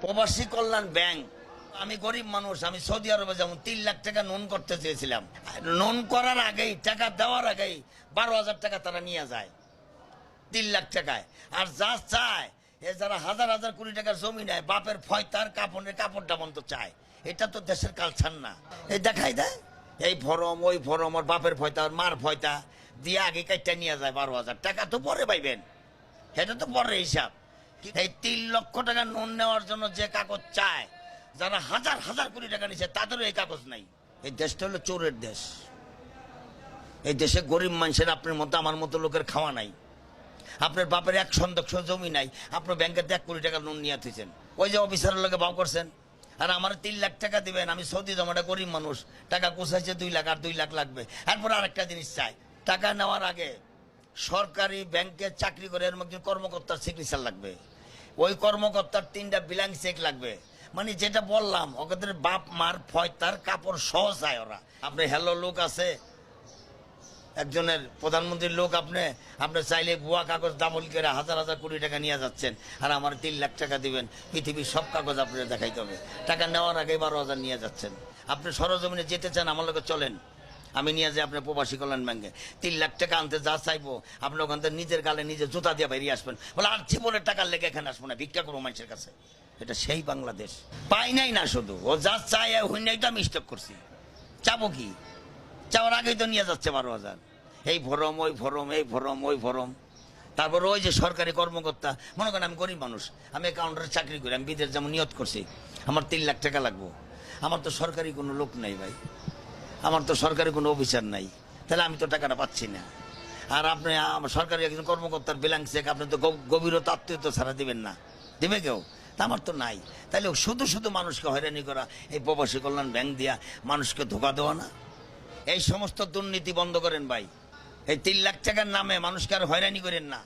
প্রবাসী কল্যাণ ব্যাংক, আমি গরিব মানুষ, আমি সৌদি আরবে যেমন 3 লাখ টাকা লোন করতে চেয়েছিলাম, লোন করার আগেই, টাকা দেওয়ার আগেই 12,000 টাকা তারা নিয়ে যায় 3 লাখ টাকায়। আর যা চায়, এ যারা হাজার হাজার কোটি টাকার জমি নেয়, বাপের ফয়তার কাপড়টা বন্ধ চায়। এটা তো দেশের কালচার না। এই দেখাই দেয় এই ফরম ওই ফরম, ওর বাপের ফয়তা, ওর মার ফয়তা দিয়ে আগে কাইটা নিয়ে যায় 12,000 টাকা। তো পরে পাইবেন, এটা তো পরে হিসাব। এই 3 লক্ষ টাকা লোন নেওয়ার জন্য যে কাগজ চায়, যারা হাজার হাজার কোটি টাকা নিচ্ছে তাদেরও এই কাগজ নাই। এই দেশটা হলো চোরের দেশ। এই দেশে গরিব মানুষের, আপনার মতো আমার মতো লোকের খাওয়া নাই। আপনার বাপের 1 শতাংশ জমি নাই, আপনার ব্যাংকের 1 কোটি টাকা লোন নিয়ে থুইছেন, ওই যে অফিসারের লোকে ভাও করছেন। আর আমার 3 লাখ টাকা দিবেন, আমি সৌদি জমাটা গরিব মানুষ, টাকা কোথাইছে 2 লাখ, আর 2 লাখ লাগবে। এরপর আরেকটা জিনিস চাই, টাকা নেওয়ার আগে সরকারি ব্যাংকে চাকরি করে এর মধ্যে কর্মকর্তার সিগনেচার লাগবে, ওই কর্মকর্তার 3টা ব্ল্যাঙ্ক চেক লাগবে। মানে যেটা বললাম, ওদের বাপ মার ফয়তার কাপড় সহ চায় ওরা। আপনি হ্যালো লোক আছে একজনের, প্রধানমন্ত্রীর লোক, আপনি চাইলে ভুয়া কাগজ ডাবল করে হাজার হাজার কোটি টাকা নিয়ে যাচ্ছেন। আর আমার 3 লাখ টাকা দিবেন, পৃথিবীর সব কাগজ আপনার দেখাইতে হবে। টাকা নেওয়ার আগে 12,000 নিয়ে যাচ্ছেন। আপনি সরজমিনে যেতে চান, আমার লোকে চলেন, আমি নিয়ে যাই আপনার প্রবাসী কল্যাণ ব্যাংকে। 3 লাখ টাকা আনতে যা চাইবো, আপনি ওখান থেকে নিজের গালে নিজে জুতা দিয়ে বেরিয়ে আসবেন। বলে আর জীবনের টাকার লেগে এখানে আসবো না, ভিক্ষা করবো মানুষের কাছে। এটা সেই বাংলাদেশ। পাই নাই না, শুধু ও যা চাই হইনাই তো আমি স্টক করছি। চাবো কি? চাওয়ার আগেই তো নিয়ে যাচ্ছে 12,000। এই ফরম ওই ফরম, এই ফরম ওই ফরম। তারপর ওই যে সরকারি কর্মকর্তা, মনে করেন আমি গরিব মানুষ, আমি অ্যাকাউন্টারে চাকরি করি, আমি বিদেশ যেমন নিয়ত করছি, আমার 3 লাখ টাকা লাগবো। আমার তো সরকারি কোনো লোক নাই ভাই, আমার তো সরকারি কোনো অফিসার নাই, তাহলে আমি তো টাকাটা পাচ্ছি না। আর আপনি সরকারি একজন কর্মকর্তার ব্ল্যাঙ্ক চেক আপনি তো গভীরতা আত্মীয়তা ছাড়া দিবেন না, দিবে কেউ? তা আমার তো নাই। তাহলে শুধু শুধু মানুষকে হয়রানি করা, এই প্রবাসী কল্যাণ ব্যাংক দিয়া মানুষকে ধোকা দেওয়া না, এই সমস্ত দুর্নীতি বন্ধ করেন ভাই। এই 3 লাখ টাকার নামে মানুষকে আর হয়রানি করেন না।